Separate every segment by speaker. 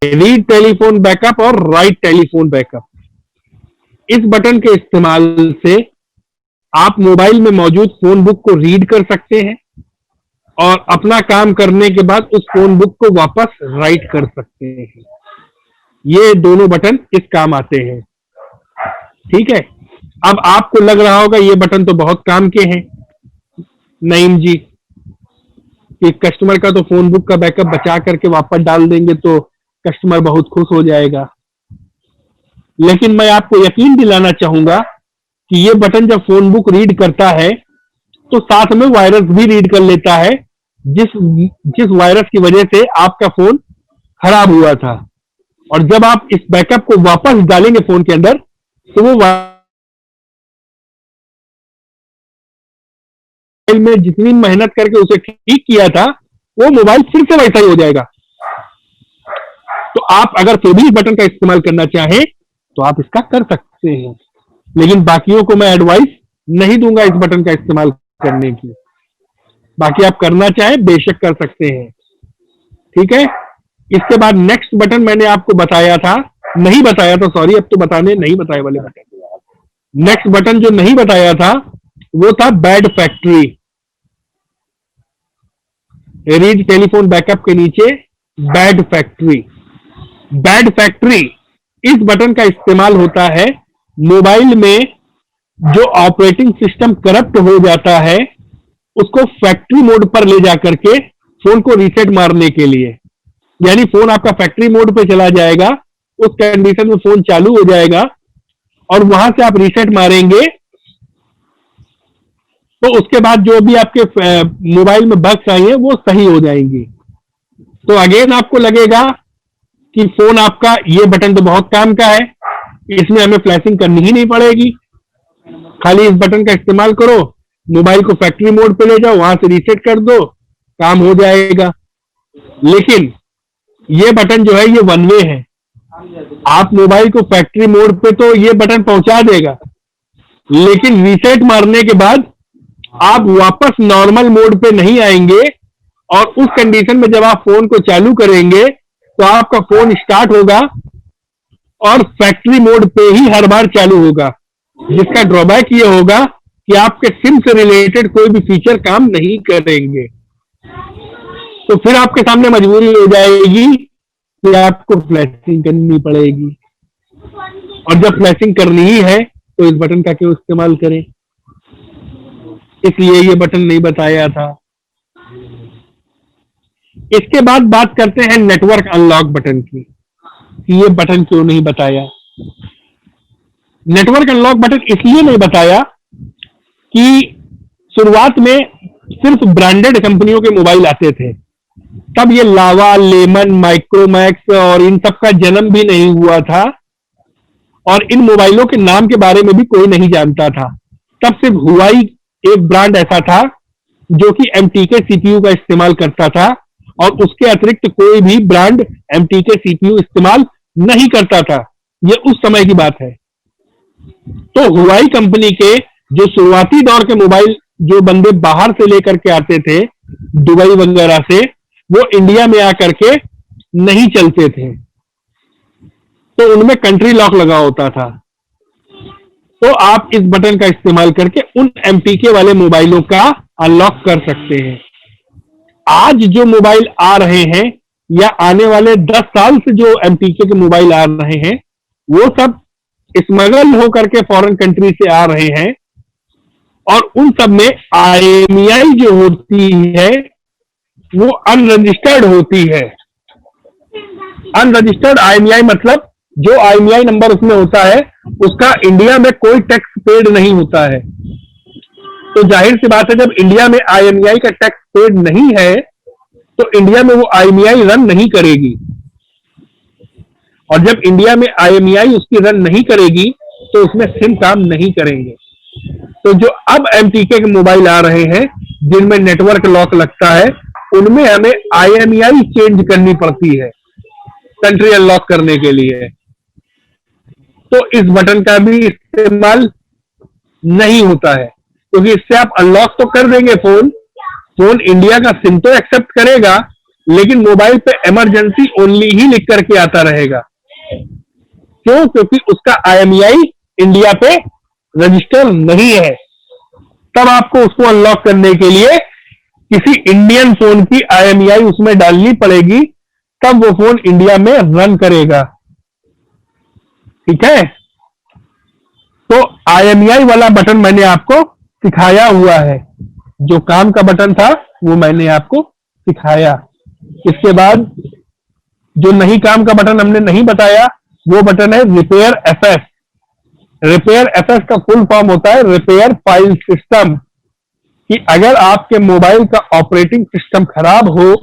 Speaker 1: Read telephone backup और right telephone backup. इस button के इस्तेमाल से आप मोबाइल में मौजूद फोन बुक को रीड कर सकते हैं और अपना काम करने के बाद उस फोन बुक को वापस राइट कर सकते हैं। ये दोनों बटन इस काम आते हैं। ठीक है, अब आपको लग रहा होगा ये बटन तो बहुत काम के हैं नईम जी, कि कस्टमर का तो फोन बुक का बैकअप बचा करके वापस डाल देंगे तो कस्टमर बहुत खुश हो जाएगा। लेकिन मैं आपको यकीन दिलाना चाहूंगा कि ये बटन जब फोन बुक रीड करता है तो साथ में वायरस भी रीड कर लेता है, जिस वायरस की वजह से आपका फोन खराब हुआ था। और जब आप इस बैकअप को वापस डालेंगे फोन के अंदर तो वो मोबाइल में जितनी मेहनत करके उसे ठीक किया था वो मोबाइल फिर से वैसा ही हो जाएगा। तो आप अगर फिर भी इस बटन का इस्तेमाल करना चाहें तो आप इसका कर सकते हैं, लेकिन बाकियों को मैं एडवाइस नहीं दूंगा इस बटन का इस्तेमाल करने की। बाकी आप करना चाहें बेशक कर सकते हैं। ठीक है, इसके बाद नेक्स्ट बटन मैंने आपको बताया था, नहीं बताया था, सॉरी, अब तो बताने नहीं बताए वाले बटन। नेक्स्ट बटन जो नहीं बताया था वो था bad factory. Read telephone backup के नीचे बैड फैक्ट्री। बैड फैक्ट्री इस बटन का इस्तेमाल होता है मोबाइल में जो ऑपरेटिंग सिस्टम करप्ट हो जाता है उसको फैक्ट्री मोड पर ले जाकर के फोन को रीसेट मारने के लिए। यानी फोन आपका फैक्ट्री मोड पे चला जाएगा, उस कंडीशन में फोन चालू हो जाएगा और वहां से आप रीसेट मारेंगे तो उसके बाद जो भी आपके मोबाइल में बग्स आई है वो सही हो जाएंगी। तो अगेन आपको लगेगा कि फोन आपका, ये बटन तो बहुत काम का है, इसमें हमें फ्लैशिंग करनी ही नहीं पड़ेगी, खाली इस बटन का इस्तेमाल करो, मोबाइल को फैक्ट्री मोड पे ले जाओ, वहां से रीसेट कर दो, काम हो जाएगा। लेकिन ये बटन जो है ये वन वे है। आप मोबाइल को फैक्ट्री मोड पे तो ये बटन पहुंचा देगा, लेकिन रीसेट मारने के बाद आप वापस नॉर्मल मोड पे नहीं आएंगे और उस कंडीशन में जब आप फोन को चालू करेंगे तो आपका फोन स्टार्ट होगा और फैक्ट्री मोड पे ही हर बार चालू होगा, जिसका ड्रॉबैक ये होगा कि आपके सिम से रिलेटेड कोई भी फीचर काम नहीं करेंगे। तो फिर आपके सामने मजबूरी हो जाएगी कि आपको फ्लैशिंग करनी पड़ेगी, और जब फ्लैशिंग करनी ही है तो इस बटन का क्यों इस्तेमाल करें। इसलिए ये बटन नहीं बताया था। इसके बाद बात करते हैं नेटवर्क अनलॉक बटन की, कि ये बटन क्यों नहीं बताया। नेटवर्क अनलॉक बटन इसलिए नहीं बताया कि शुरुआत में सिर्फ ब्रांडेड कंपनियों के मोबाइल आते थे, तब ये लावा, लेमन, माइक्रोमैक्स और इन सब का जन्म भी नहीं हुआ था और इन मोबाइलों के नाम के बारे में भी कोई नहीं जानता था। तब सिर्फ हुआई एक ब्रांड ऐसा था जो कि एमटीके सीपीयू का इस्तेमाल करता था और उसके अतिरिक्त कोई भी ब्रांड एमटीके सीपीयू इस्तेमाल नहीं करता था। ये उस समय की बात है। तो हुआई कंपनी के जो शुरुआती दौर के मोबाइल जो बंदे बाहर से लेकर के आते थे दुबई वगैरह से, वो इंडिया में आकर के नहीं चलते थे, तो उनमें कंट्री लॉक लगा होता था। तो आप इस बटन का इस्तेमाल करके उन एमटीके वाले मोबाइलों का अनलॉक कर सकते हैं। आज जो मोबाइल आ रहे हैं या आने वाले 10 साल से जो एमटीके के मोबाइल आ रहे हैं वो सब स्मगल होकर के फॉरेन कंट्री से आ रहे हैं और उन सब में आईएमईआई जो होती है वो अनरजिस्टर्ड होती है। अनरजिस्टर्ड आईएमईआई मतलब जो आईएमईआई नंबर उसमें होता है उसका इंडिया में कोई टैक्स पेड नहीं होता है। तो जाहिर सी बात है जब इंडिया में आईएमईआई का टैक्स पेड नहीं है तो इंडिया में वो आईएमईआई रन नहीं करेगी, और जब इंडिया में आईएमईआई उसकी रन नहीं करेगी तो उसमें सिम काम नहीं करेंगे। तो जो अब एमटीके के मोबाइल आ रहे हैं जिनमें नेटवर्क लॉक लगता है उनमें हमें आईएमईआई चेंज करनी पड़ती है कंट्री अनलॉक करने के लिए। तो इस बटन का भी इस्तेमाल नहीं होता है, क्योंकि इससे आप अनलॉक तो कर देंगे फोन इंडिया का सिम तो एक्सेप्ट करेगा, लेकिन मोबाइल पे इमरजेंसी ओनली ही लिख करके आता रहेगा। क्यों? क्योंकि उसका IMEI इंडिया पे रजिस्टर नहीं है। तब आपको उसको अनलॉक करने के लिए किसी इंडियन फोन की IMEI उसमें डालनी पड़ेगी, तब वो फोन इंडिया में रन करेगा। ठीक है, तो IMEI वाला बटन मैंने आपको सिखाया हुआ है। जो काम का बटन था वो मैंने आपको सिखाया। इसके बाद जो नहीं काम का बटन हमने नहीं बताया, वो बटन है रिपेयर FS। रिपेयर FS का फुल फॉर्म होता है रिपेयर फाइल सिस्टम। कि अगर आपके मोबाइल का ऑपरेटिंग सिस्टम खराब हो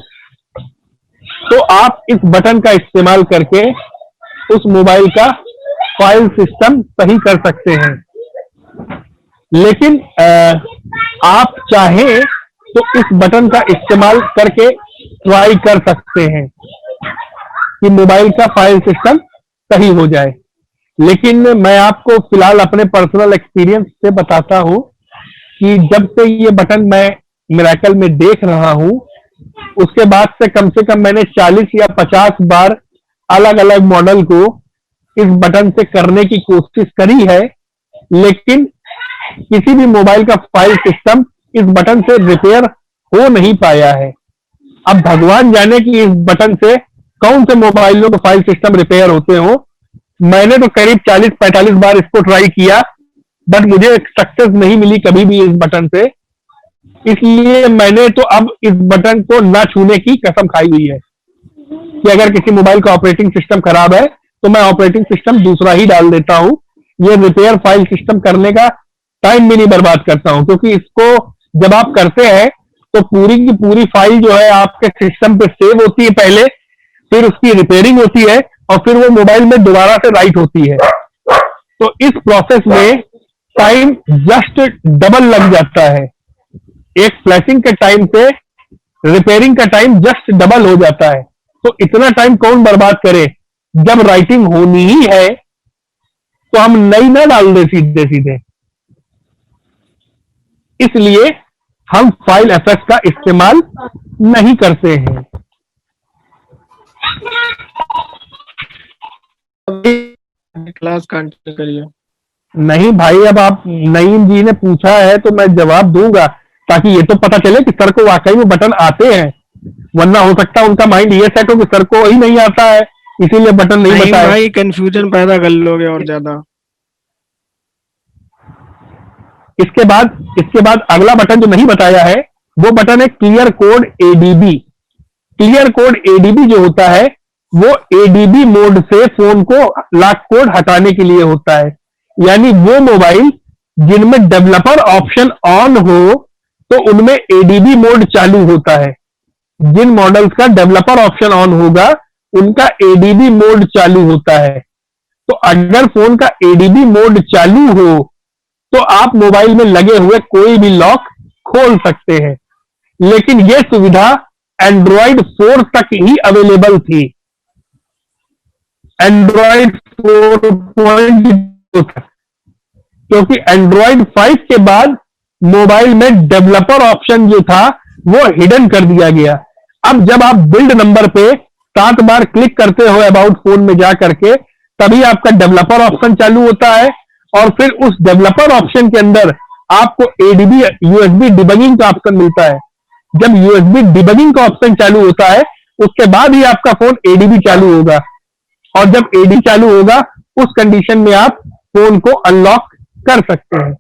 Speaker 1: तो आप इस बटन का इस्तेमाल करके उस मोबाइल का फाइल सिस्टम सही कर सकते हैं। लेकिन आप चाहें तो इस बटन का इस्तेमाल करके ट्राई कर सकते हैं कि मोबाइल का फाइल सिस्टम सही हो जाए। लेकिन मैं आपको फिलहाल अपने पर्सनल एक्सपीरियंस से बताता हूं कि जब से ये बटन मैं मिरेकल में देख रहा हूं, उसके बाद से कम मैंने 40 या 50 बार अलग अलग मॉडल को इस बटन से करने की कोशिश करी है, लेकिन किसी भी मोबाइल का फाइल सिस्टम इस बटन से रिपेयर हो नहीं पाया है। अब भगवान जाने कि इस बटन से कौन से मोबाइलों का फाइल सिस्टम रिपेयर होते हो। मैंने तो करीब 40-45 बार इसको ट्राई किया, बट मुझे सक्सेस नहीं मिली कभी भी इस बटन से। इसलिए मैंने तो अब इस बटन को ना छूने की कसम खाई हुई है कि अगर किसी मोबाइल का ऑपरेटिंग सिस्टम खराब है तो मैं ऑपरेटिंग सिस्टम दूसरा ही डाल देता हूं। ये रिपेयर फाइल सिस्टम करने का टाइम भी नहीं बर्बाद करता हूं, क्योंकि इसको जब आप करते हैं तो पूरी की पूरी फाइल जो है आपके सिस्टम पे सेव होती है पहले, फिर उसकी रिपेयरिंग होती है और फिर वो मोबाइल में दोबारा से राइट होती है। तो इस प्रोसेस में टाइम जस्ट डबल लग जाता है। एक फ्लैशिंग के टाइम से रिपेयरिंग का टाइम जस्ट डबल हो जाता है। तो इतना टाइम कौन बर्बाद करे? जब राइटिंग होनी ही है तो हम नई ना डाल दे सीधे सीधे। इसलिए हम फाइल FS का इस्तेमाल नहीं करते हैं।
Speaker 2: क्लास कंटिन्यू करिए।
Speaker 1: नहीं भाई, अब आप नईम जी ने पूछा है तो मैं जवाब दूंगा, ताकि ये तो पता चले कि सर को वाकई में बटन आते हैं। वरना हो सकता है उनका माइंड ये सेट हो कि सर को ही नहीं आता है, इसीलिए बटन नहीं बताया।
Speaker 2: भाई कंफ्यूजन पैदा कर लोगे और ज्यादा।
Speaker 1: इसके बाद अगला बटन जो नहीं बताया है वो बटन है clear code ADB। Clear code ADB जो होता है वो ADB मोड से फोन को लॉक कोड हटाने के लिए होता है। यानी वो मोबाइल जिनमें डेवलपर ऑप्शन ऑन हो तो उनमें ADB मोड चालू होता है। जिन मॉडल्स का डेवलपर ऑप्शन ऑन होगा उनका ADB मोड चालू होता है। तो अगर फोन का ADB मोड चालू हो तो आप मोबाइल में लगे हुए कोई भी लॉक खोल सकते हैं। लेकिन यह सुविधा एंड्रॉइड 4 तक ही अवेलेबल थी। एंड्रॉइड 4.0 तक, क्योंकि एंड्रॉइड 5 के बाद मोबाइल में डेवलपर ऑप्शन जो था वो हिडन कर दिया गया। अब जब आप बिल्ड नंबर पे 7 बार क्लिक करते हो अबाउट फोन में जा करके, तभी आपका डेवलपर ऑप्शन चालू होता है और फिर उस डेवलपर ऑप्शन के अंदर आपको ADB USB डिबगिंग का ऑप्शन मिलता है। जब USB डिबगिंग का ऑप्शन चालू होता है उसके बाद ही आपका फोन ADB चालू होगा, और जब ADB चालू होगा उस कंडीशन में आप फोन को अनलॉक कर सकते हैं।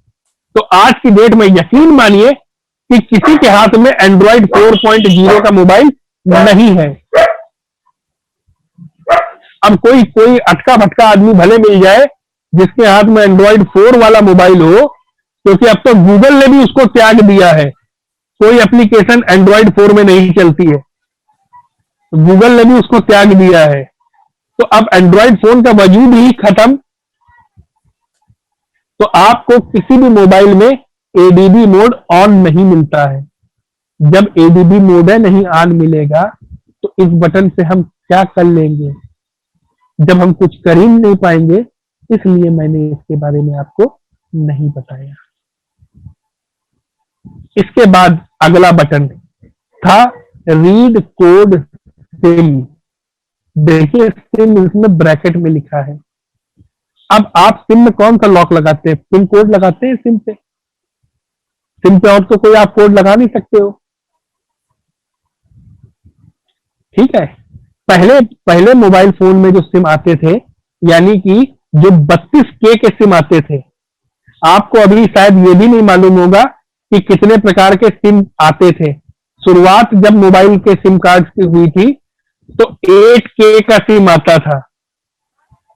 Speaker 1: तो आज की डेट में यकीन मानिए कि किसी के हाथ में एंड्रॉइड 4.0 का मोबाइल नहीं है। अब कोई अटका भटका आदमी भले मिल जाए जिसके हाथ में एंड्रॉइड 4 वाला मोबाइल हो, क्योंकि अब तो गूगल ने भी उसको त्याग दिया है। कोई एप्लीकेशन एंड्रॉइड 4 में नहीं चलती है, गूगल ने भी उसको त्याग दिया है। तो अब एंड्रॉइड फोन का वजूद ही खत्म। तो आपको किसी भी मोबाइल में ADB मोड ऑन नहीं मिलता है। जब ADB मोड नहीं ऑन मिलेगा तो इस बटन से हम क्या कर लेंगे? जब हम कुछ कर ही नहीं पाएंगे, इसलिए मैंने इसके बारे में आपको नहीं बताया। इसके बाद अगला बटन था रीड कोड सिम, देखिए सिम इसमें ब्रैकेट में लिखा है। अब आप सिम में कौन सा लॉक लगाते हैं? पिन कोड लगाते हैं सिम पे। सिम पे और तो कोई आप कोड लगा नहीं सकते हो, ठीक है। पहले पहले मोबाइल फोन में जो सिम आते थे, यानी कि जो 32K के सिम आते थे, आपको अभी शायद ये भी नहीं मालूम होगा कि कितने प्रकार के सिम आते थे। शुरुआत जब मोबाइल के सिम कार्ड की हुई थी तो 8K का सिम आता था।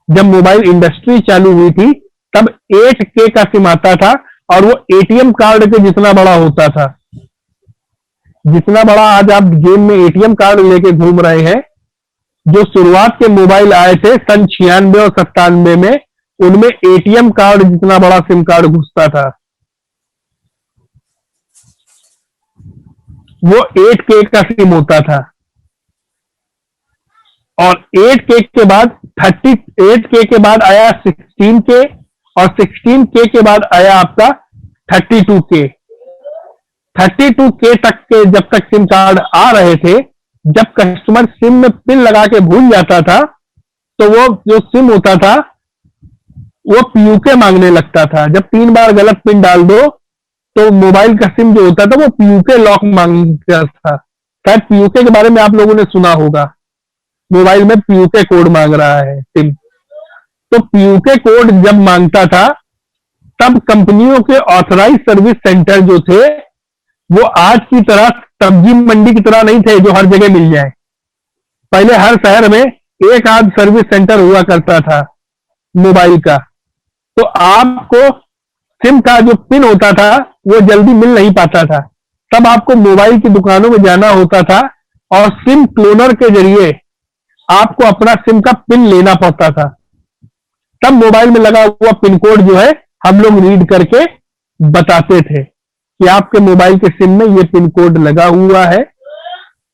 Speaker 1: जब मोबाइल इंडस्ट्री चालू हुई थी तब 8K का सिम आता था, और वो एटीएम कार्ड के जितना बड़ा होता था। जितना बड़ा आज आप जेब में एटीएम कार्ड लेके घूम रहे हैं, जो शुरुआत के मोबाइल आए थे सन 96 और 97 में, उनमें एटीएम कार्ड जितना बड़ा सिम कार्ड घुसता था। वो 8K का सिम होता था। और 8K के बाद 38K के बाद आया 16K, और 16K के बाद आया आपका 32K। 32K तक के जब तक सिम कार्ड आ रहे थे, जब कस्टमर सिम में पिन लगा के भूल जाता था तो वो जो सिम होता था वो पीयूके मांगने लगता था। जब 3 बार गलत पिन डाल दो तो मोबाइल का सिम जो होता था वो पीयूके लॉक मांगता था। शायद पीयूके के बारे में आप लोगों ने सुना होगा, मोबाइल में पीयूके कोड मांग रहा है सिम। तो पीयूके कोड जब मांगता था तब कंपनियों के ऑथराइज सर्विस सेंटर जो थे वो आज की तरह सब्जी मंडी की तरह नहीं थे जो हर जगह मिल जाए। पहले हर शहर में एक आध सर्विस सेंटर हुआ करता था मोबाइल का। तो आपको सिम का जो पिन होता था वो जल्दी मिल नहीं पाता था, तब आपको मोबाइल की दुकानों में जाना होता था और सिम क्लोनर के जरिए आपको अपना सिम का पिन लेना पड़ता था। तब मोबाइल में लगा हुआ पिन कोड जो है हम लोग रीड करके बताते थे कि आपके मोबाइल के सिम में ये पिन कोड लगा हुआ है।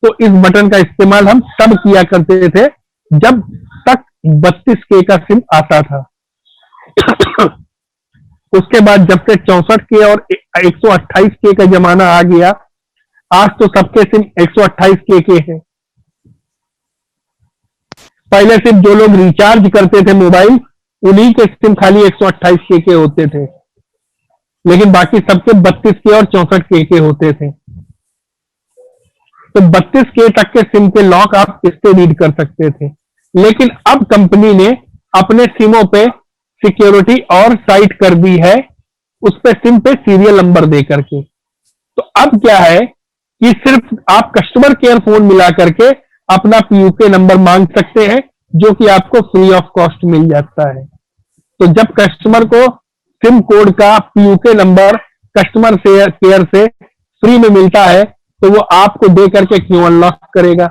Speaker 1: तो इस बटन का इस्तेमाल हम तब किया करते थे जब तक 32K का सिम आता था। उसके बाद जब से 64K और 128K का जमाना आ गया, आज तो सबके सिम 128K के हैं। पहले सिर्फ जो लोग रिचार्ज करते थे मोबाइल, उन्हीं के सिम खाली 128K के होते थे, लेकिन बाकी सबके 32K और 64K के होते थे। तो 32K तक के सिम के लॉक आप इससे रीड कर सकते थे। लेकिन अब कंपनी ने अपने सिमों पे सिक्योरिटी और साइट कर दी है, उस पे सिम पे सीरियल नंबर दे करके। तो अब क्या है कि सिर्फ आप कस्टमर केयर फोन मिला करके अपना पीयूके नंबर मांग सकते हैं, जो कि आपको फ्री ऑफ कॉस्ट मिल जाता है। तो जब कस्टमर को सिम कोड का पीयूके नंबर कस्टमर केयर से फ्री में मिलता है तो वो आपको दे करके क्यों अनलॉक करेगा।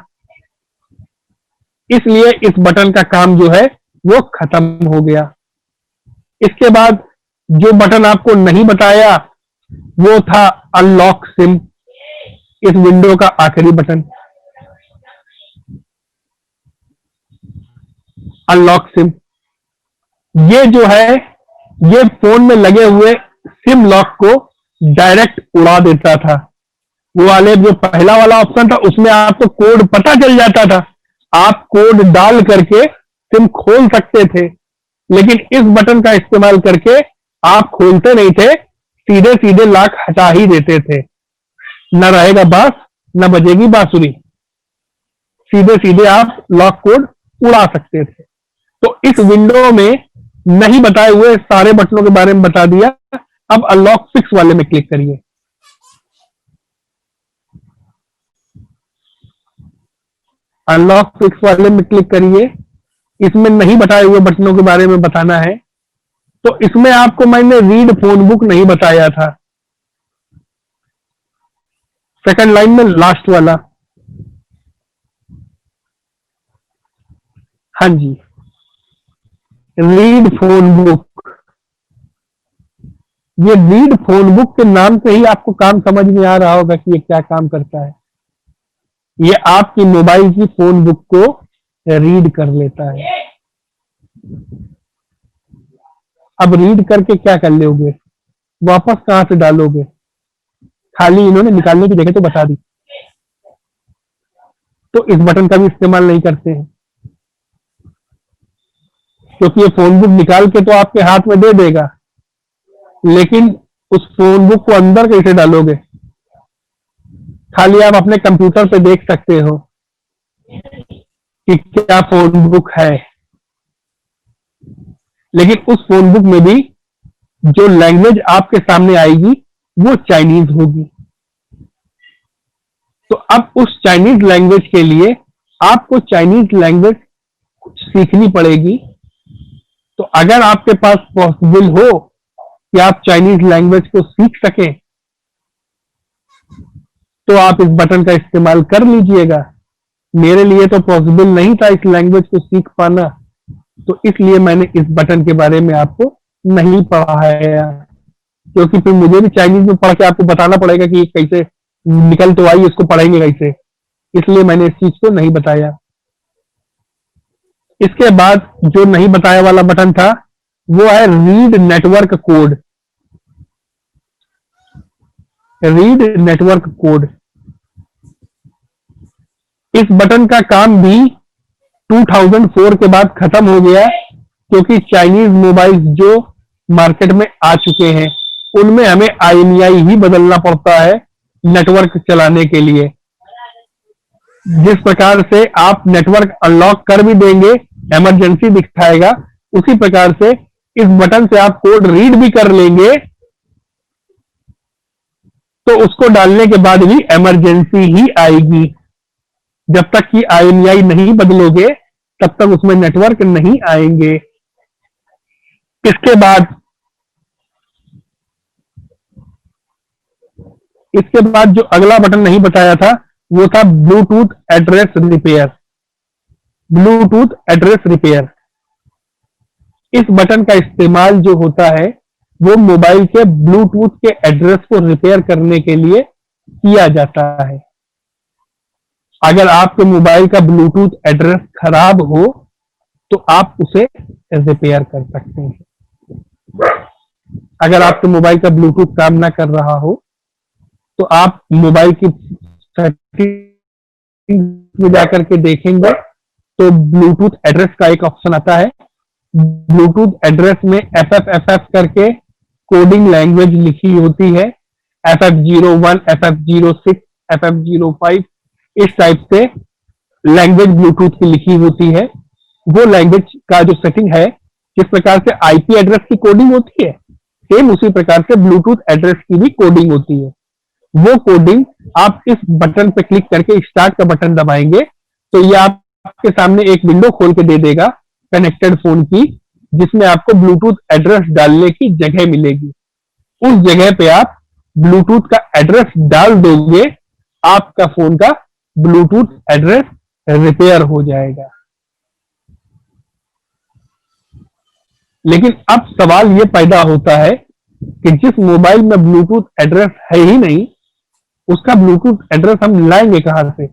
Speaker 1: इसलिए इस बटन का काम जो है वो खत्म हो गया। इसके बाद जो बटन आपको नहीं बताया वो था अनलॉक सिम, इस विंडो का आखिरी बटन। अनलॉक सिम ये जो है ये फोन में लगे हुए सिम लॉक को डायरेक्ट उड़ा देता था। वो वाले जो पहला वाला ऑप्शन था उसमें आपको कोड पता चल जाता था, आप कोड डाल करके सिम खोल सकते थे। लेकिन इस बटन का इस्तेमाल करके आप खोलते नहीं थे, सीधे सीधे लॉक हटा ही देते थे। न रहेगा बांस न बजेगी बांसुरी, सीधे सीधे आप लॉक कोड उड़ा सकते थे। तो इस विंडो में नहीं बताए हुए सारे बटनों के बारे में बता दिया। अब अनलॉक फिक्स वाले में क्लिक करिए। अनलॉक फिक्स वाले में क्लिक करिए। इसमें नहीं बताए हुए बटनों के बारे में बताना है। तो इसमें आपको मैंने रीड फोन बुक नहीं बताया था, सेकंड लाइन में लास्ट वाला। हाँ जी, रीड फोन बुक। ये रीड फोन बुक के नाम से ही आपको काम समझ में आ रहा होगा कि ये क्या काम करता है। ये आपकी मोबाइल की फोन बुक को रीड कर लेता है। अब रीड करके क्या कर लोगे, वापस कहां से डालोगे? खाली इन्होंने निकालने की जगह तो बता दी। तो इस बटन का भी इस्तेमाल नहीं करते हैं, क्योंकि ये फोन बुक निकाल के तो आपके हाथ में दे देगा, लेकिन उस फोन बुक को अंदर कैसे डालोगे? खाली आप अपने कंप्यूटर पे देख सकते हो कि क्या फोन बुक है, लेकिन उस फोन बुक में भी जो लैंग्वेज आपके सामने आएगी वो चाइनीज होगी। तो अब उस चाइनीज लैंग्वेज के लिए आपको चाइनीज लैंग्वेज सीखनी पड़ेगी। तो अगर आपके पास पॉसिबल हो कि आप चाइनीज लैंग्वेज को सीख सकें, तो आप इस बटन का इस्तेमाल कर लीजिएगा। मेरे लिए तो पॉसिबल नहीं था इस लैंग्वेज को सीख पाना, तो इसलिए मैंने इस बटन के बारे में आपको नहीं पढ़ाया, क्योंकि फिर मुझे भी चाइनीज में पढ़ के आपको बताना पड़ेगा कि ये कैसे निकल तो आई, इसको पढ़ेंगे कैसे, इसलिए मैंने इस चीज को नहीं बताया। इसके बाद जो नहीं बताया वाला बटन था वो है read network code. Read network code, इस बटन का काम भी 2004 के बाद खत्म हो गया, क्योंकि चाइनीज मोबाइल जो मार्केट में आ चुके हैं उनमें हमें IMEI ही बदलना पड़ता है नेटवर्क चलाने के लिए। जिस प्रकार से आप नेटवर्क अनलॉक कर भी देंगे, इमरजेंसी दिखाएगा, उसी प्रकार से इस बटन से आप कोड रीड भी कर लेंगे, तो उसको डालने के बाद भी इमरजेंसी ही आएगी। जब तक कि IMEI नहीं बदलोगे तब तक उसमें नेटवर्क नहीं आएंगे। इसके बाद जो अगला बटन नहीं बताया था वो था Bluetooth address repair. Bluetooth address repair, इस बटन का इस्तेमाल जो होता है वो मोबाइल के ब्लूटूथ के एड्रेस को रिपेयर करने के लिए किया जाता है। अगर आपके मोबाइल का ब्लूटूथ एड्रेस खराब हो तो आप उसे रिपेयर कर सकते हैं। अगर आपके मोबाइल का ब्लूटूथ काम ना कर रहा हो तो आप मोबाइल की सेटिंग में जाकर के देखेंगे तो ब्लूटूथ एड्रेस का एक ऑप्शन आता है। ब्लूटूथ एड्रेस में FFFF करके कोडिंग लैंग्वेज लिखी होती है, FF01, FF06, FF05, इस टाइप से लैंग्वेज ब्लूटूथ की लिखी होती है। वो लैंग्वेज का जो सेटिंग है, जिस प्रकार से IP एड्रेस की कोडिंग होती है, सेम उसी प्रकार से ब्लूटूथ एड्रेस की भी कोडिंग होती है। वो कोडिंग आप इस बटन पे क्लिक करके स्टार्ट का बटन दबाएंगे तो ये आपके सामने एक विंडो खोल के दे देगा कनेक्टेड फोन की, जिसमें आपको ब्लूटूथ एड्रेस डालने की जगह मिलेगी। उस जगह पे आप ब्लूटूथ का एड्रेस डाल दोगे, आपका फोन का ब्लूटूथ एड्रेस रिपेयर हो जाएगा। लेकिन अब सवाल ये पैदा होता है कि जिस मोबाइल में ब्लूटूथ एड्रेस है ही नहीं, उसका ब्लूटूथ एड्रेस हम लाएंगे कहां से?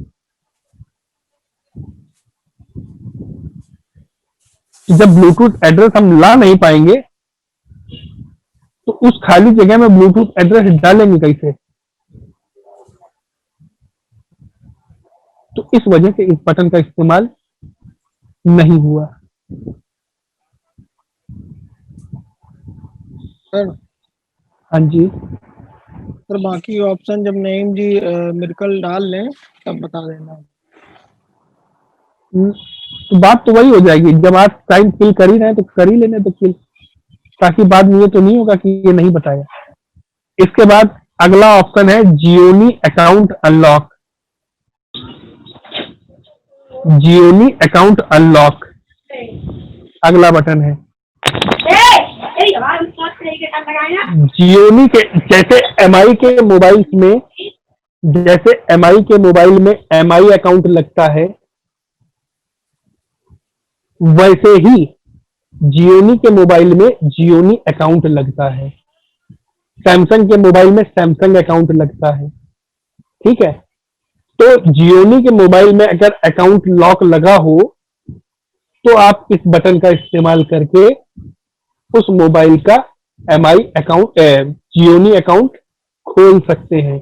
Speaker 1: जब ब्लूटूथ एड्रेस हम ला नहीं पाएंगे तो उस खाली जगह में ब्लूटूथ एड्रेस डालेंगे कैसे? तो इस वजह से इस बटन का इस्तेमाल नहीं हुआ।
Speaker 2: सर
Speaker 1: हाँ जी,
Speaker 2: सर बाकी ऑप्शन जब नईम जी मिरकल डाल लें तब बता देना।
Speaker 1: तो बात तो वही हो जाएगी, जब आप टाइम फिल कर ही रहे हैं तो कर ही लेने तो फिल, ताकि बाद में ये तो नहीं होगा कि ये नहीं बताया। इसके बाद अगला ऑप्शन है Gionee account unlock. Gionee account unlock अगला बटन है। जियोनी के जैसे MI के मोबाइल्स में, जैसे MI के मोबाइल में MI अकाउंट लगता है, वैसे ही जियोनी के मोबाइल में जियोनी अकाउंट लगता है। सैमसंग के मोबाइल में सैमसंग अकाउंट लगता है। ठीक है, तो जियोनी के मोबाइल में अगर अकाउंट लॉक लगा हो तो आप इस बटन का इस्तेमाल करके उस मोबाइल का MI अकाउंट, जियोनी अकाउंट खोल सकते हैं।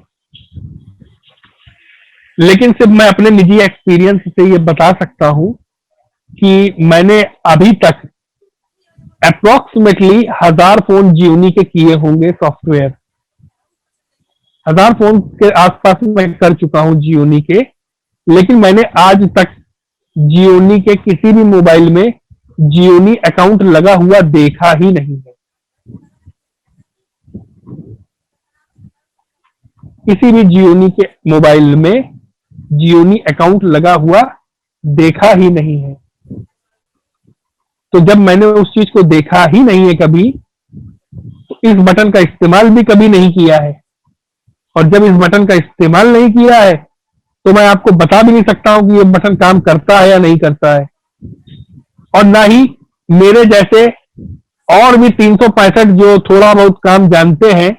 Speaker 1: लेकिन सिर्फ मैं अपने निजी एक्सपीरियंस से ये बता सकता हूं कि मैंने अभी तक अप्रोक्सीमेटली 1000 फोन जियोनी के किए होंगे सॉफ्टवेयर। 1000 फोन के आसपास मैं कर चुका हूं जियोनी के। लेकिन मैंने आज तक जियोनी के किसी भी मोबाइल में जियोनी अकाउंट लगा हुआ देखा ही नहीं है। किसी भी जियोनी के मोबाइल में जियोनी अकाउंट लगा हुआ देखा ही नहीं है। तो जब मैंने उस चीज को देखा ही नहीं है कभी, तो इस बटन का इस्तेमाल भी कभी नहीं किया है। और जब इस बटन का इस्तेमाल नहीं किया है, तो मैं आपको बता भी नहीं सकता हूं कि ये बटन काम करता है या नहीं करता है। और ना ही मेरे जैसे और भी 365 जो थोड़ा बहुत काम जानते हैं,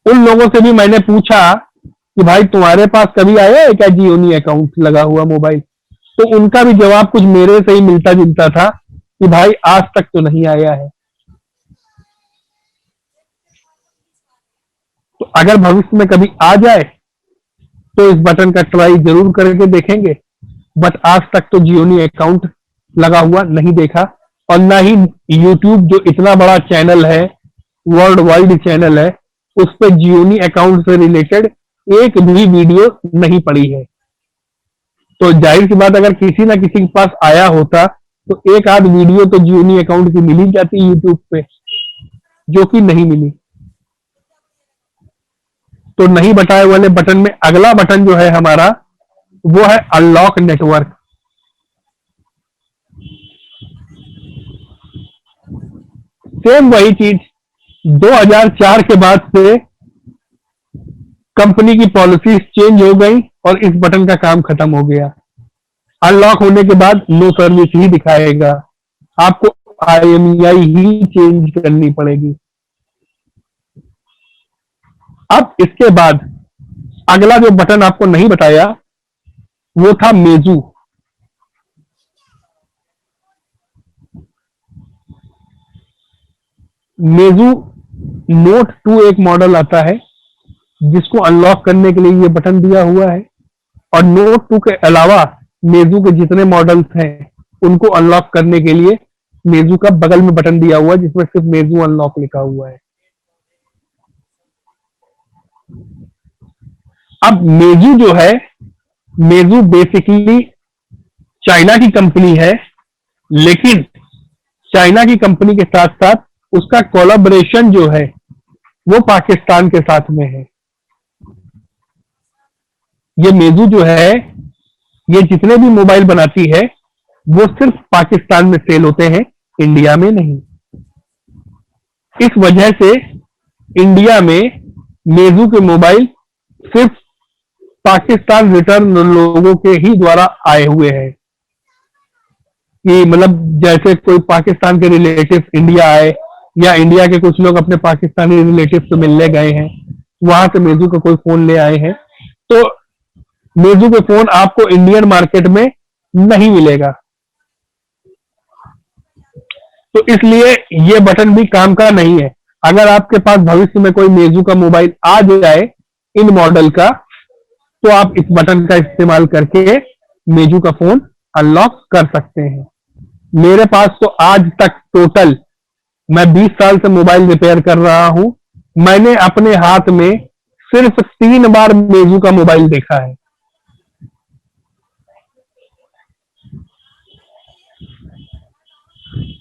Speaker 1: उन लोगों से भी मैंने पूछा कि भाई तुम्हारे पास कभी आया है क्या जियोनी अकाउंट लगा हुआ मोबाइल? तो उनका भी जवाब कुछ मेरे से ही मिलता जुलता था कि भाई आज तक तो नहीं आया है। तो अगर भविष्य में कभी आ जाए तो इस बटन का ट्राई जरूर करके देखेंगे। बट आज तक तो जियोनी अकाउंट लगा हुआ नहीं देखा। और ना ही यूट्यूब जो इतना बड़ा चैनल है, वर्ल्ड वाइड चैनल है, उस पर जियोनी अकाउंट से रिलेटेड एक भी वीडियो नहीं पड़ी है। तो जाहिर सी बात, अगर किसी ना किसी के पास आया होता तो एक आध वीडियो तो जियोनी अकाउंट की मिल ही जाती यूट्यूब पे, जो कि नहीं मिली। तो नहीं बताए वाले बटन में अगला बटन जो है हमारा, वो है अनलॉक नेटवर्क। सेम वही चीज 2004 के बाद से कंपनी की पॉलिसीज चेंज हो गई और इस बटन का काम खत्म हो गया। अनलॉक होने के बाद नो सर्विस ही दिखाएगा, आपको IMEI ही चेंज करनी पड़ेगी। अब इसके बाद अगला जो बटन आपको नहीं बताया, वो था मेजू। मेजू नोट 2 एक मॉडल आता है जिसको अनलॉक करने के लिए ये बटन दिया हुआ है। और नोट 2 के अलावा मेजू के जितने मॉडल्स हैं, उनको अनलॉक करने के लिए मेजू का बगल में बटन दिया हुआ है जिसमें सिर्फ मेजू अनलॉक लिखा हुआ है। अब मेजू जो है, मेजू बेसिकली चाइना की कंपनी है, लेकिन चाइना की कंपनी के साथ साथ उसका कोलैबोरेशन जो है वो पाकिस्तान के साथ में है। ये मेजू जो है, ये जितने भी मोबाइल बनाती है वो सिर्फ पाकिस्तान में सेल होते हैं, इंडिया में नहीं। इस वजह से इंडिया में मेजू के मोबाइल सिर्फ पाकिस्तान रिटर्न लोगों के ही द्वारा आए हुए हैं। कि मतलब जैसे कोई पाकिस्तान के रिलेटिव इंडिया आए, या इंडिया के कुछ लोग अपने पाकिस्तानी रिलेटिव से मिलने गए हैं, वहां से मेजू का कोई फोन ले आए हैं, तो मेजू के फोन आपको इंडियन मार्केट में नहीं मिलेगा। तो इसलिए ये बटन भी काम का नहीं है। अगर आपके पास भविष्य में कोई मेजू का मोबाइल आ जाए इन मॉडल का, तो आप इस बटन का इस्तेमाल करके मेजू का फोन अनलॉक कर सकते हैं। मेरे पास तो आज तक टोटल, मैं 20 साल से मोबाइल रिपेयर कर रहा हूं, मैंने अपने हाथ में सिर्फ 3 बार मेजू का मोबाइल देखा है।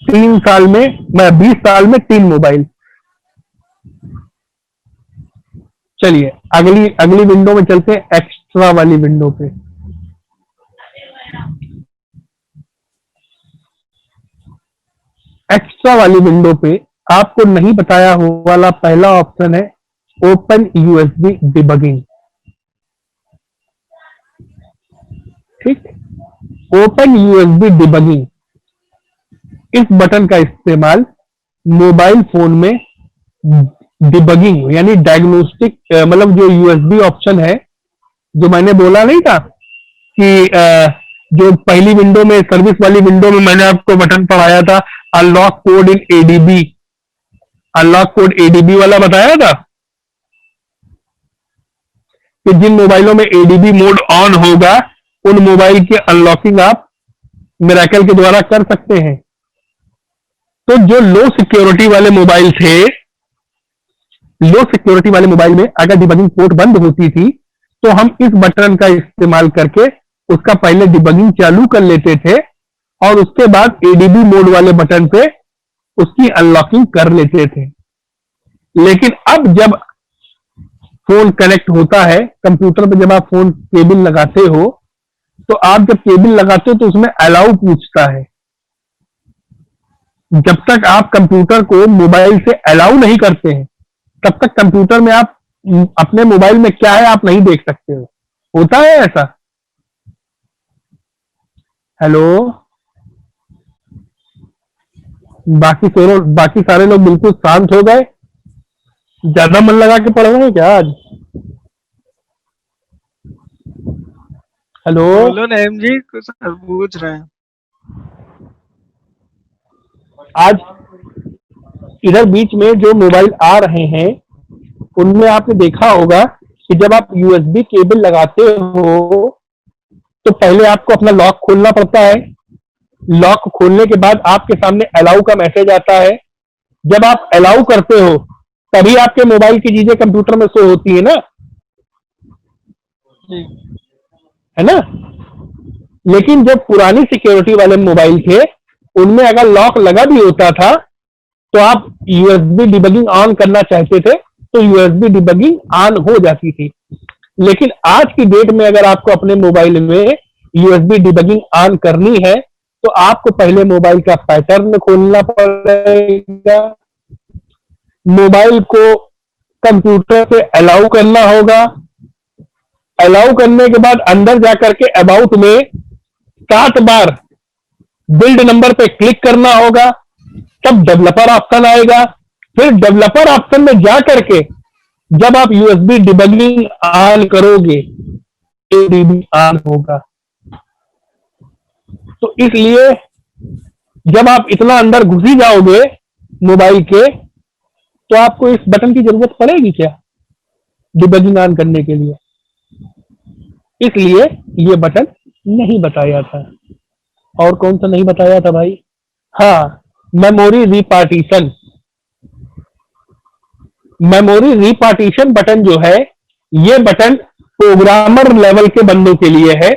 Speaker 1: 3 साल में, मैं 20 साल में 3 मोबाइल। चलिए अगली अगली विंडो में चलते हैं, एक्स्ट्रा वाली विंडो पे। एक्स्ट्रा वाली विंडो पे आपको नहीं बताया हुआ वाला पहला ऑप्शन है ओपन USB डिबगिंग। ठीक, ओपन USB डिबगिंग, इस बटन का इस्तेमाल मोबाइल फोन में डिबगिंग यानी डायग्नोस्टिक, मतलब जो USB ऑप्शन है, जो मैंने बोला नहीं था कि जो पहली विंडो में, सर्विस वाली विंडो में मैंने आपको बटन पढ़ाया था, अनलॉक कोड इन ADB, अनलॉक कोड ADB वाला बताया था कि जिन मोबाइलों में एडीबी मोड ऑन होगा उन मोबाइल की अनलॉकिंग आप मिरेकल के द्वारा कर सकते हैं। तो जो लो सिक्योरिटी वाले मोबाइल थे, लो सिक्योरिटी वाले मोबाइल में अगर डिबगिंग पोर्ट बंद होती थी तो हम इस बटन का इस्तेमाल करके उसका पहले डिबगिंग चालू कर लेते थे और उसके बाद एडीबी मोड वाले बटन पे उसकी अनलॉकिंग कर लेते थे। लेकिन अब जब फोन कनेक्ट होता है कंप्यूटर पे, जब आप फोन केबल लगाते हो तो आप जब केबल लगाते हो तो उसमें अलाउ पूछता है। जब तक आप कंप्यूटर को मोबाइल से अलाउ नहीं करते हैं तब तक कंप्यूटर में आप अपने मोबाइल में क्या है आप नहीं देख सकते हो। होता है ऐसा? हेलो, बाकी सारे लोग बिल्कुल शांत हो गए। ज्यादा मन लगा के पढ़ रहे हैं क्या आज? हेलो,
Speaker 2: बोलो नईम जी, कुछ पूछ रहे हैं।
Speaker 1: आज इधर बीच में जो मोबाइल आ रहे हैं उनमें आपने देखा होगा कि जब आप यूएसबी केबल लगाते हो तो पहले आपको अपना लॉक खोलना पड़ता है। लॉक खोलने के बाद आपके सामने अलाउ का मैसेज आता है। जब आप अलाउ करते हो तभी आपके मोबाइल की चीजें कंप्यूटर में शो होती है ना,
Speaker 2: जी
Speaker 1: है ना। लेकिन जो पुरानी सिक्योरिटी वाले मोबाइल थे उनमें अगर लॉक लगा भी होता था तो आप यूएसबी डिबगिंग ऑन करना चाहते थे तो यूएसबी डिबगिंग ऑन हो जाती थी। लेकिन आज की डेट में अगर आपको अपने मोबाइल में यूएसबी डिबगिंग ऑन करनी है तो आपको पहले मोबाइल का पैटर्न खोलना पड़ेगा, मोबाइल को कंप्यूटर से अलाउ करना होगा। अलाउ करने के बाद अंदर जाकर के अबाउट में 7 बार बिल्ड नंबर पे क्लिक करना होगा, तब डेवलपर ऑप्शन आएगा। फिर डेवलपर ऑप्शन में जा करके जब आप यूएसबी डिबगिंग ऑन करोगे एडीबी ऑन होगा। तो इसलिए जब आप इतना अंदर घुस ही जाओगे मोबाइल के तो आपको इस बटन की जरूरत पड़ेगी क्या डिबगिंग ऑन करने के लिए? इसलिए ये बटन नहीं बताया था। और कौन सा नहीं बताया था भाई? हाँ, मेमोरी रिपार्टीशन। मेमोरी रिपार्टीशन बटन जो है ये बटन प्रोग्रामर लेवल के बंदों के लिए है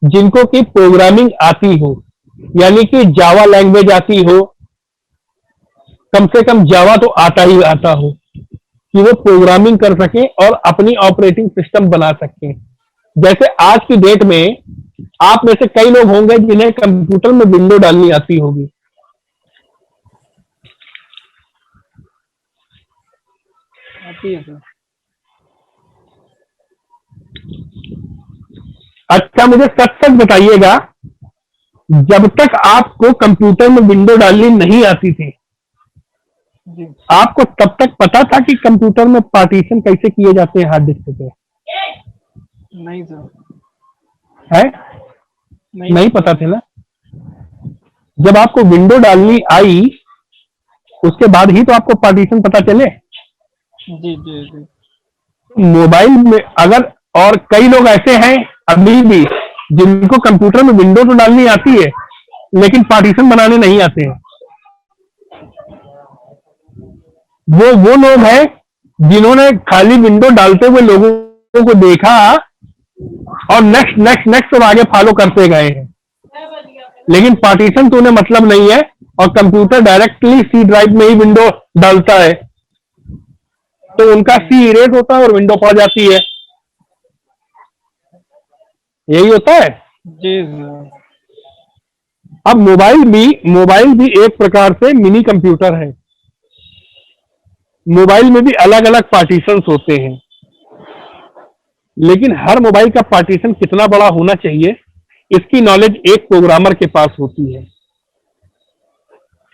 Speaker 1: जिनको की प्रोग्रामिंग आती हो, यानी कि जावा लैंग्वेज आती हो, कम से कम जावा तो आता ही आता हो कि वो प्रोग्रामिंग कर सके और अपनी ऑपरेटिंग सिस्टम बना सके। जैसे आज की डेट में आप में से कई लोग होंगे जिन्हें कंप्यूटर में विंडो डालनी आती होगी।
Speaker 2: आती है सर।
Speaker 1: अच्छा, मुझे सच सच बताइएगा, जब तक आपको कंप्यूटर में विंडो डालनी नहीं आती थी
Speaker 2: जी
Speaker 1: आपको तब तक पता था कि कंप्यूटर में पार्टीशन कैसे किए जाते हैं हार्ड डिस्क पे?
Speaker 2: नहीं सर,
Speaker 1: है नहीं पता थे ना। जब आपको विंडो डालनी आई उसके बाद ही तो आपको पार्टीशन पता चले।
Speaker 2: जी जी जी
Speaker 1: मोबाइल में अगर, और कई लोग ऐसे हैं अभी भी जिनको कंप्यूटर में विंडो तो डालनी आती है लेकिन पार्टीशन बनाने नहीं आते हैं। वो लोग हैं जिन्होंने खाली विंडो डालते हुए लोगों को देखा और नेक्स्ट नेक्स्ट नेक्स्ट और आगे फॉलो करते गए हैं, लेकिन पार्टीशन तो उन्हें मतलब नहीं है और कंप्यूटर डायरेक्टली सी ड्राइव में ही विंडो डालता है तो उनका सी इरेज होता है और विंडो पड़ जाती है। यही होता है।
Speaker 2: जी सर।
Speaker 1: अब मोबाइल भी एक प्रकार से मिनी कंप्यूटर है। मोबाइल में भी अलग अलग पार्टीशंस होते हैं, लेकिन हर मोबाइल का पार्टीशन कितना बड़ा होना चाहिए इसकी नॉलेज एक प्रोग्रामर के पास होती है।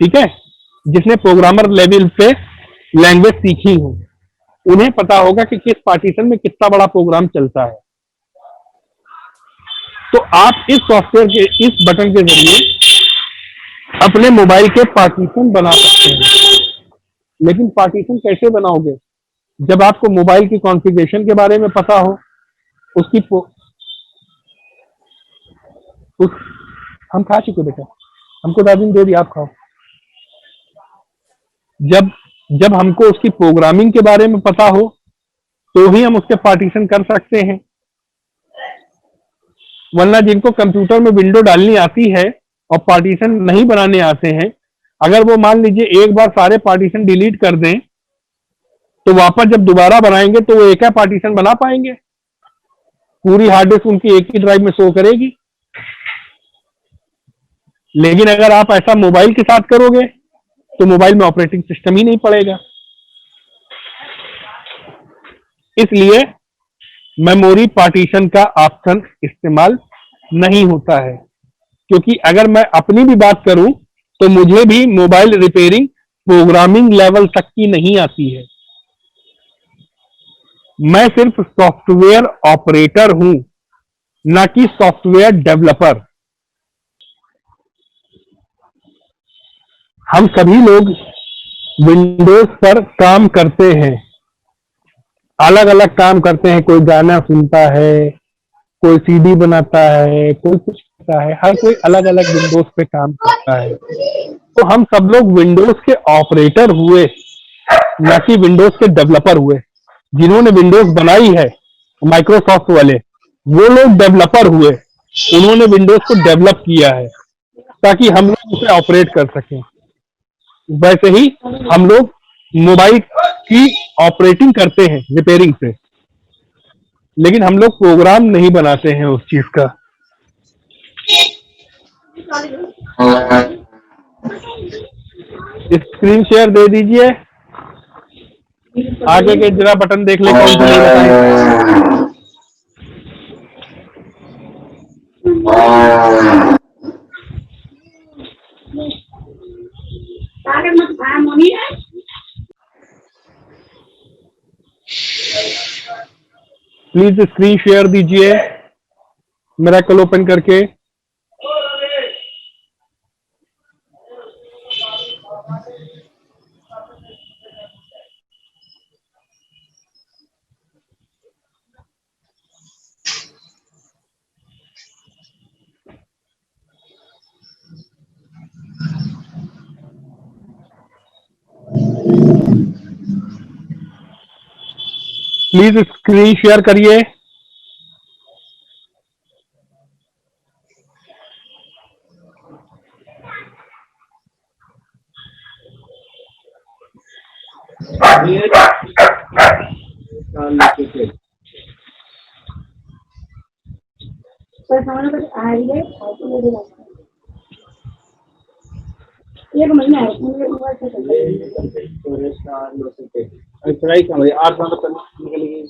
Speaker 1: ठीक है, जिसने प्रोग्रामर लेवल पे लैंग्वेज सीखी हो उन्हें पता होगा कि किस पार्टीशन में कितना बड़ा प्रोग्राम चलता है। तो आप इस सॉफ्टवेयर के इस बटन के जरिए अपने मोबाइल के पार्टीशन बना सकते हैं। लेकिन पार्टीशन कैसे बनाओगे? जब आपको मोबाइल की कॉन्फ़िगरेशन के बारे में पता हो, उसकी उस हम खा चुके बेटा, हमको दादी ने दे दिया, आप खाओ। जब जब हमको उसकी प्रोग्रामिंग के बारे में पता हो तो ही हम उसके पार्टीशन कर सकते हैं, वरना जिनको कंप्यूटर में विंडो डालनी आती है और पार्टीशन नहीं बनाने आते हैं, अगर वो मान लीजिए एक बार सारे पार्टीशन डिलीट कर दें तो वापस जब दोबारा बनाएंगे तो वो एक ही पार्टीशन बना पाएंगे, पूरी हार्ड डिस्क उनकी एक ही ड्राइव में शो करेगी। लेकिन अगर आप ऐसा मोबाइल के साथ करोगे तो मोबाइल में ऑपरेटिंग सिस्टम ही नहीं पड़ेगा। इसलिए मेमोरी पार्टीशन का ऑप्शन इस्तेमाल नहीं होता है, क्योंकि अगर मैं अपनी भी बात करूं तो मुझे भी मोबाइल रिपेयरिंग प्रोग्रामिंग लेवल तक की नहीं आती है। मैं सिर्फ सॉफ्टवेयर ऑपरेटर हूं, ना कि सॉफ्टवेयर डेवलपर। हम सभी लोग विंडोज पर काम करते हैं, अलग अलग काम करते हैं, कोई गाना सुनता है, कोई सीडी बनाता है, कोई कुछ करता है, हर कोई अलग अलग विंडोज पे काम करता है। तो हम सब लोग विंडोज के ऑपरेटर हुए, ना कि विंडोज के डेवलपर हुए। जिन्होंने विंडोज बनाई है माइक्रोसॉफ्ट वाले, वो लोग डेवलपर हुए, उन्होंने विंडोज को डेवलप किया है ताकि हम लोग उसे ऑपरेट कर सकें। वैसे ही हम लोग मोबाइल की ऑपरेटिंग करते हैं रिपेयरिंग से, लेकिन हम लोग प्रोग्राम नहीं बनाते हैं उस चीज का। स्क्रीन शेयर दे दीजिए, आगे के जरा बटन देख ले कौन सा नहीं बताए। प्लीज स्क्रीन शेयर दीजिए मेरा कल ओपन करके। प्लीज स्क्रीन शेयर करिए।
Speaker 3: एक महीना है ट्राई कर 8 साल तक निकलेगी,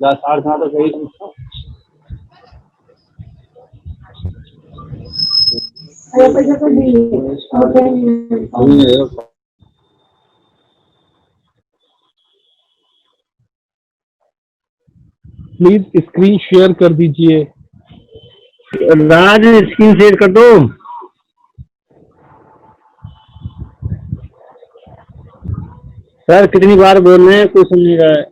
Speaker 3: 8 साल तो सही पैसा तो
Speaker 1: प्लीज स्क्रीन शेयर कर दीजिए।
Speaker 3: राज स्क्रीन शेयर कर दो। सर कितनी बार बोल रहे हैं, कोई सुन नहीं रहा है।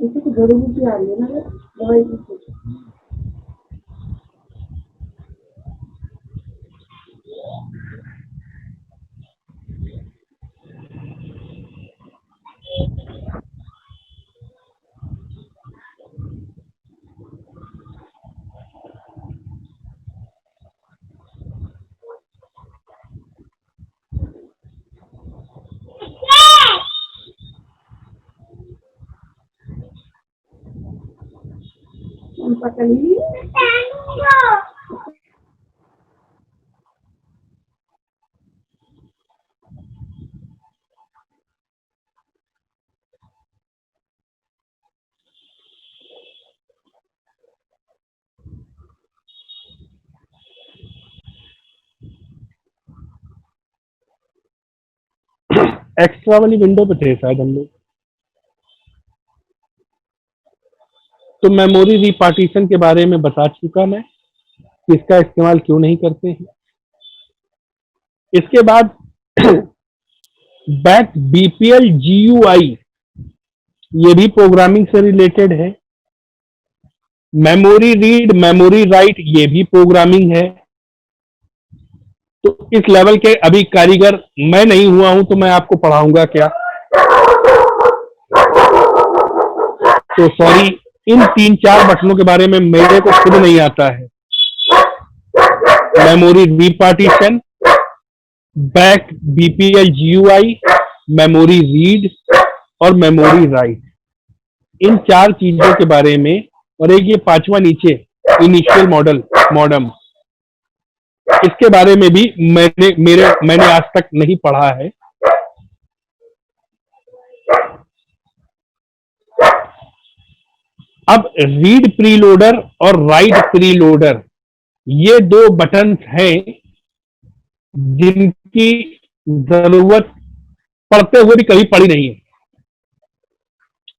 Speaker 3: इसे तो जरूरी आ रही है ना दवाई की।
Speaker 1: एक्स्ट्रा वाली विंडो पे थे शायद हम लोग। तो मेमोरी रिपार्टीशन के बारे में बता चुका मैं कि इसका इस्तेमाल क्यों नहीं करते हैं। इसके बाद बैक बीपीएल जीयूआई ये भी प्रोग्रामिंग से रिलेटेड है। मेमोरी रीड, मेमोरी राइट, ये भी प्रोग्रामिंग है। तो इस लेवल के अभी कारीगर मैं नहीं हुआ हूं, तो मैं आपको पढ़ाऊंगा क्या। तो सॉरी, इन 3-4 बटनों के बारे में मेरे को खुद नहीं आता है। Memory repartition, back BPL GUI, memory read और मेमोरी राइट, इन 4 चीजों के बारे में, और एक ये 5वां नीचे इनिशियल मॉडम, इसके बारे में भी मैंने आज तक नहीं पढ़ा है। अब रीड प्रीलोडर और राइट प्रीलोडर, ये 2 बटन्स हैं जिनकी जरूरत पढ़ते हुए भी कभी पड़ी नहीं है।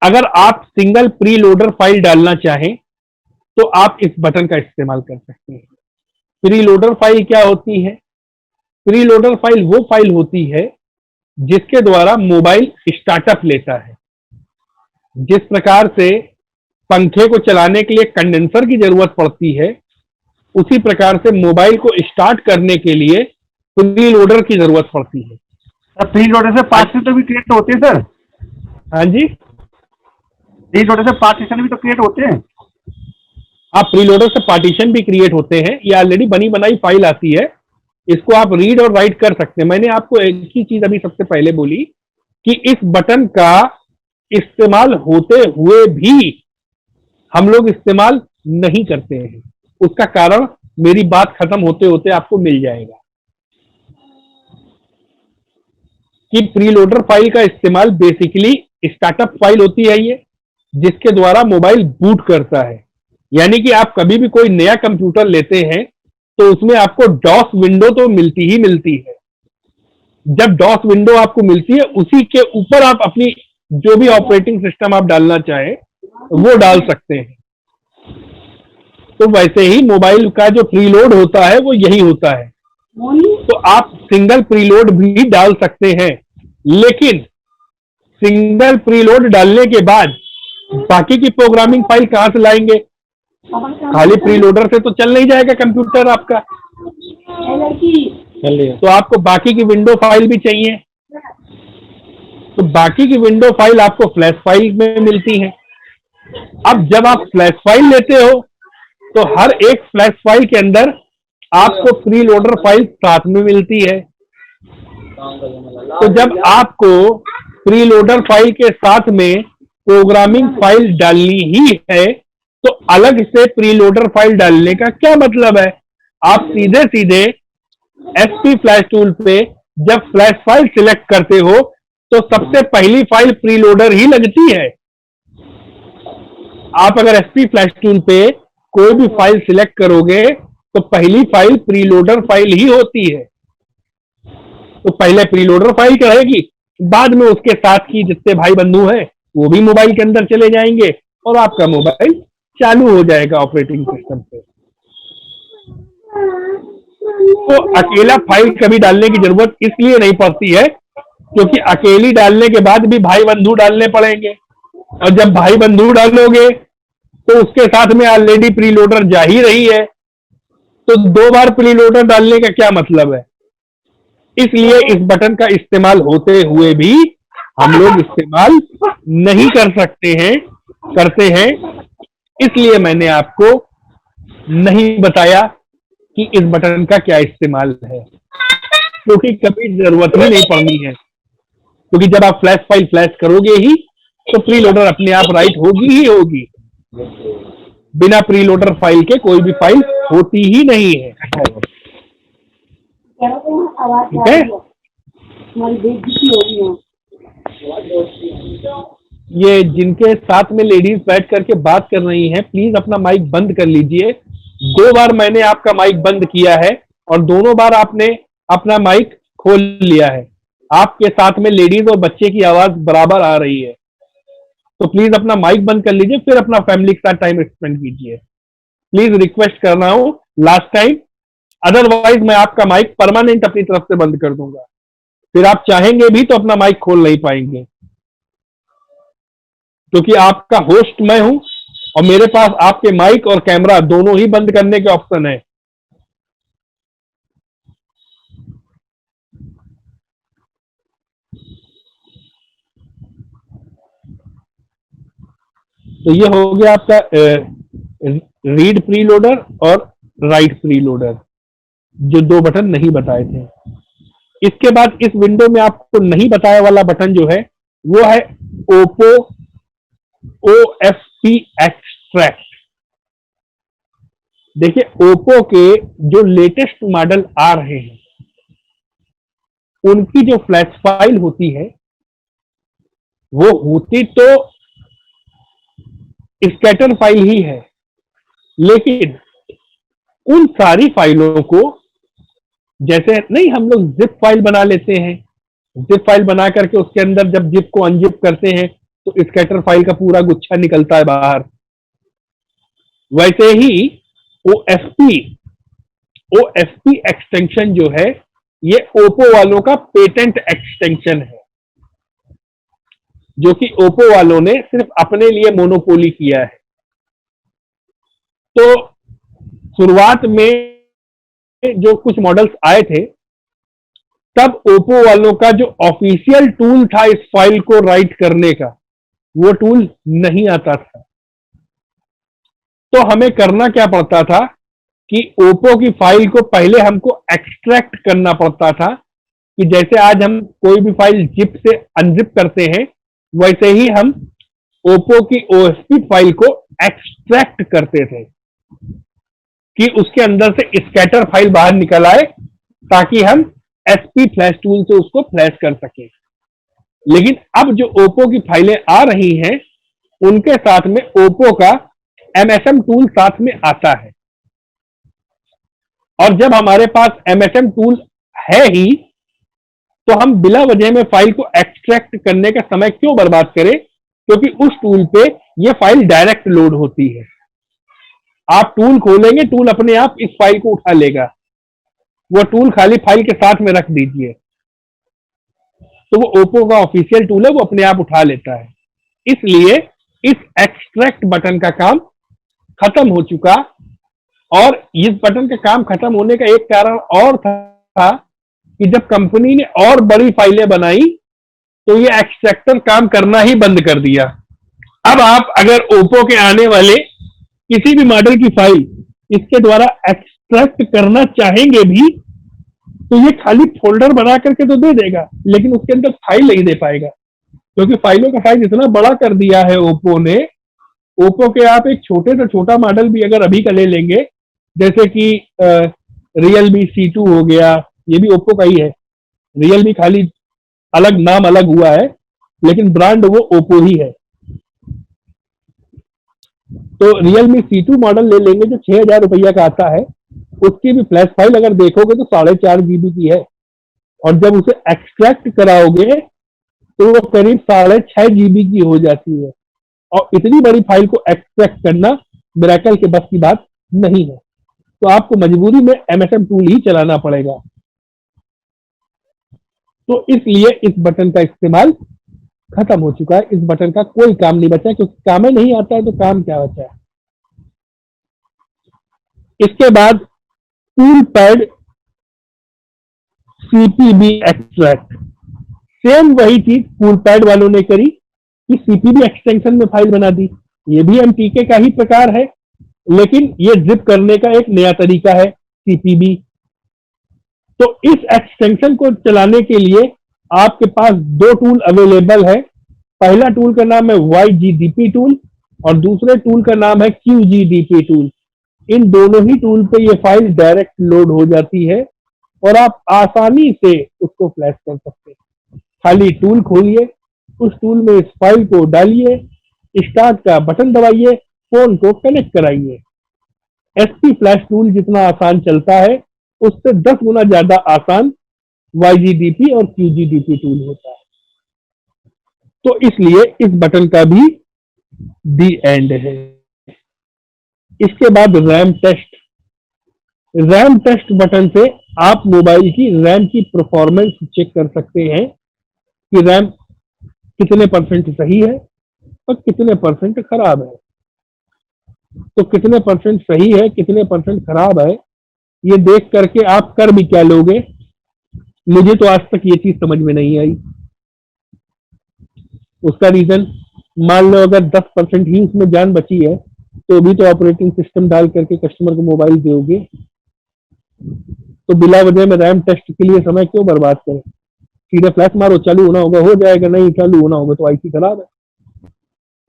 Speaker 1: अगर आप सिंगल प्रीलोडर फाइल डालना चाहें तो आप इस बटन का इस्तेमाल कर सकते हैं। प्रीलोडर फाइल क्या होती है? प्रीलोडर फाइल वो फाइल होती है जिसके द्वारा मोबाइल स्टार्टअप लेता है। जिस प्रकार से पंखे को चलाने के लिए कंडेंसर की जरूरत पड़ती है, उसी प्रकार से मोबाइल को स्टार्ट करने के लिए प्रीलोडर की जरूरत पड़ती है।
Speaker 3: सर प्रीलोडर से पार्टीशन भी क्रिएट होते हैं सर?
Speaker 1: हाँ जी,
Speaker 3: प्रीलोडर से पार्टीशन भी तो क्रिएट होते हैं।
Speaker 1: आप प्रीलोडर से पार्टीशन भी क्रिएट होते हैं। ये ऑलरेडी बनी बनाई फाइल आती है, इसको आप रीड और राइट कर सकते हैं। मैंने आपको एक ही चीज अभी सबसे पहले बोली कि इस बटन का इस्तेमाल होते हुए भी हम लोग इस्तेमाल नहीं करते हैं। उसका कारण मेरी बात खत्म होते होते आपको मिल जाएगा कि प्रीलोडर फाइल का इस्तेमाल बेसिकली स्टार्टअप फाइल होती है ये, जिसके द्वारा मोबाइल बूट करता है। यानी कि आप कभी भी कोई नया कंप्यूटर लेते हैं तो उसमें आपको डॉस विंडो तो मिलती ही मिलती है। जब डॉस विंडो आपको मिलती है, उसी के ऊपर आप अपनी जो भी ऑपरेटिंग सिस्टम आप डालना चाहें वो डाल सकते हैं। तो वैसे ही मोबाइल का जो प्रीलोड होता है वो यही होता है। तो आप सिंगल प्रीलोड भी डाल सकते हैं, लेकिन सिंगल प्रीलोड डालने के बाद बाकी की प्रोग्रामिंग फाइल कहां से लाएंगे? खाली प्रीलोडर से तो चल नहीं जाएगा कंप्यूटर आपका। तो आपको बाकी की विंडो फाइल भी चाहिए। तो बाकी की विंडो फाइल आपको फ्लैश फाइल में मिलती है। अब जब आप फ्लैश फाइल लेते हो तो हर एक फ्लैश फाइल के अंदर आपको प्रीलोडर फाइल साथ में मिलती है। तो जब आपको प्रीलोडर फाइल के साथ में प्रोग्रामिंग फाइल डालनी ही है तो अलग से प्रीलोडर फाइल डालने का क्या मतलब है? आप सीधे सीधे एसपी फ्लैश टूल पे जब फ्लैश फाइल सिलेक्ट करते हो तो सबसे पहली फाइल प्रीलोडर ही लगती है। आप अगर एसपी फ्लैश टूल पे कोई भी फाइल सिलेक्ट करोगे तो पहली फाइल प्रीलोडर फाइल ही होती है। तो पहले प्रीलोडर फाइल रहेगी, बाद में उसके साथ की जितने भाई बंधु हैं वो भी मोबाइल के अंदर चले जाएंगे और आपका मोबाइल चालू हो जाएगा ऑपरेटिंग सिस्टम से। तो अकेला फाइल कभी डालने की जरूरत इसलिए नहीं पड़ती है क्योंकि अकेली डालने के बाद भी भाई बंधु डालने पड़ेंगे, और जब भाई बंधु डालोगे तो उसके साथ में ऑलरेडी प्रीलोडर जा ही रही है, तो 2 बार प्रीलोडर डालने का क्या मतलब है? इसलिए इस बटन का इस्तेमाल होते हुए भी हम लोग इस्तेमाल नहीं कर करते हैं। इसलिए मैंने आपको नहीं बताया कि इस बटन का क्या इस्तेमाल है, क्योंकि कभी जरूरत ही नहीं पड़नी है। क्योंकि जब आप फ्लैश फाइल फ्लैश करोगे ही तो प्रीलोडर अपने आप राइट होगी ही होगी। बिना प्रीलोडर फाइल के कोई भी फाइल होती ही नहीं है। ठीक है? ये जिनके साथ में लेडीज बैठ करके बात कर रही हैं, प्लीज अपना माइक बंद कर लीजिए। 2 बार मैंने आपका माइक बंद किया है और दोनों बार आपने अपना माइक खोल लिया है। आपके साथ में लेडीज और बच्चे की आवाज बराबर आ रही है। तो प्लीज अपना माइक बंद कर लीजिए, फिर अपना फैमिली के साथ टाइम स्पेंड कीजिए। प्लीज रिक्वेस्ट कर रहा हूं लास्ट टाइम, अदरवाइज मैं आपका माइक परमानेंट अपनी तरफ से बंद कर दूंगा। फिर आप चाहेंगे भी तो अपना माइक खोल नहीं पाएंगे। क्योंकि आपका होस्ट मैं हूं और मेरे पास आपके माइक और कैमरा दोनों ही बंद करने के ऑप्शन है। तो ये हो गया आपका रीड प्रीलोडर और राइट प्रीलोडर, जो दो बटन नहीं बताए थे। इसके बाद इस विंडो में आपको नहीं बताया वाला बटन जो है वो है ओप्पो OFP एक्सट्रैक्ट। देखिए ओप्पो के जो लेटेस्ट मॉडल आ रहे हैं उनकी जो फ्लैश फाइल होती है वो होती तो स्कैटर फाइल ही है, लेकिन उन सारी फाइलों को जैसे नहीं हम लोग जिप फाइल बना लेते हैं, जिप फाइल बना करके उसके अंदर जब जिप को अनजिप करते हैं तो स्कैटर फाइल का पूरा गुच्छा निकलता है बाहर। वैसे ही OFP एक्सटेंशन जो है ये ओप्पो वालों का पेटेंट एक्सटेंशन है, जो कि ओप्पो वालों ने सिर्फ अपने लिए मोनोपोली किया है। तो शुरुआत में जो कुछ मॉडल्स आए थे तब ओप्पो वालों का जो ऑफिशियल टूल था इस फाइल को राइट करने का वो टूल नहीं आता था। तो हमें करना क्या पड़ता था कि ओप्पो की फाइल को पहले हमको एक्सट्रैक्ट करना पड़ता था, कि जैसे आज हम कोई भी फाइल जिप से अनजिप करते हैं वैसे ही हम ओप्पो की OSP फाइल को एक्सट्रैक्ट करते थे कि उसके अंदर से स्कैटर फाइल बाहर निकल आए ताकि हम SP फ्लैश टूल से उसको फ्लैश कर सके। लेकिन अब जो ओप्पो की फाइलें आ रही हैं उनके साथ में ओप्पो का MSM टूल साथ में आता है, और जब हमारे पास MSM टूल है ही तो हम बिला वजह में फाइल को एक्सट्रैक्ट करने का समय क्यों बर्बाद करें, क्योंकि उस टूल पे ये फाइल डायरेक्ट लोड होती है। आप टूल खोलेंगे, टूल अपने आप इस फाइल को उठा लेगा, वो टूल खाली फाइल के साथ में रख दीजिए। तो वो ओप्पो का ऑफिशियल टूल है, वो अपने आप उठा लेता है। इसलिए इस एक्सट्रैक्ट बटन का काम खत्म हो चुका, और इस बटन का काम खत्म होने का एक कारण और था कि जब कंपनी ने और बड़ी फाइलें बनाई तो ये एक्सट्रैक्टर काम करना ही बंद कर दिया। अब आप अगर ओप्पो के आने वाले किसी भी मॉडल की फाइल इसके द्वारा एक्सट्रैक्ट करना चाहेंगे भी तो ये खाली फोल्डर बना करके तो दे देगा, लेकिन उसके अंदर फाइल नहीं दे पाएगा, क्योंकि फाइलों का साइज इतना बड़ा कर दिया है ओप्पो ने। ओप्पो के आप एक छोटे से छोटा मॉडल भी अगर अभी का ले लेंगे, जैसे कि Realme C2 हो गया, ये भी ओप्पो का ही है। Realme खाली अलग नाम अलग हुआ है, लेकिन ब्रांड वो ओप्पो ही है। तो Realme C2 मॉडल ले लेंगे जो 6,000 रुपया का आता है, उसकी भी फ्लैश फाइल अगर देखोगे तो 4.5 GB की है, और जब उसे एक्सट्रैक्ट कराओगे तो वो करीब 6.5 GB की हो जाती है। और इतनी बड़ी फाइल को एक्सट्रैक्ट करना मिरेकल के बस की बात नहीं है, तो आपको मजबूरी में MSM टूल ही चलाना पड़ेगा। तो इसलिए इस बटन का इस्तेमाल खत्म हो चुका है, इस बटन का कोई काम नहीं बचा, क्योंकि काम ही नहीं आता है तो काम क्या बचा है। इसके बाद tool pad CPB extract, same वही चीज टूल पैड वालों ने करी कि CPB एक्सटेंशन में फाइल बना दी। ये भी MTK का ही प्रकार है, लेकिन ये जिप करने का एक नया तरीका है CPB। तो इस एक्सटेंशन को चलाने के लिए आपके पास दो टूल अवेलेबल है। पहला टूल का नाम है YGDP टूल और दूसरे टूल का नाम है QGDP टूल। इन दोनों ही टूल पे ये फाइल डायरेक्ट लोड हो जाती है और आप आसानी से उसको फ्लैश कर सकते हैं। खाली टूल खोलिए, उस टूल में इस फाइल को डालिए, स्टार्ट का बटन दबाइए, फोन को कनेक्ट कराइए। SP फ्लैश टूल जितना आसान चलता है उससे 10 गुना ज्यादा आसान YGDP और QGDP टूल होता है। तो इसलिए इस बटन का भी दी एंड है। इसके बाद RAM test. RAM test button से आप मोबाइल की रैम की परफॉर्मेंस चेक कर सकते हैं कि रैम कितने % सही है और कितने परसेंट खराब है। तो कितने परसेंट सही है, कितने परसेंट खराब है, ये देख करके आप कर भी क्या लोगे। मुझे तो आज तक ये चीज समझ में नहीं आई। उसका रीजन, मान लो अगर 10% ही उसमें जान बची है तो भी तो ऑपरेटिंग सिस्टम डाल करके कस्टमर को मोबाइल दोगे। तो बिला वजह में रैम टेस्ट के लिए समय क्यों बर्बाद करें। सीधे फ्लैश मारो, चालू होना होगा हो जाएगा, नहीं चालू होना होगा तो आईसी खराब है,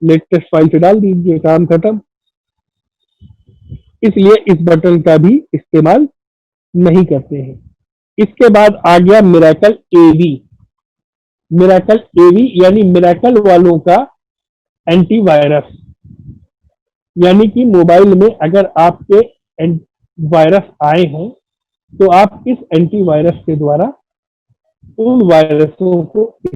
Speaker 1: लेटेस्ट फाइल से डाल दीजिए, काम खत्म। इसलिए इस बटन का भी इस्तेमाल नहीं करते हैं। इसके बाद आ गया मिरेकल एवी। मिरेकल एवी यानी मिरेकल वालों का एंटीवायरस। यानी कि मोबाइल में अगर आपके वायरस आए हैं तो आप इस एंटीवायरस के द्वारा उन वायरसों को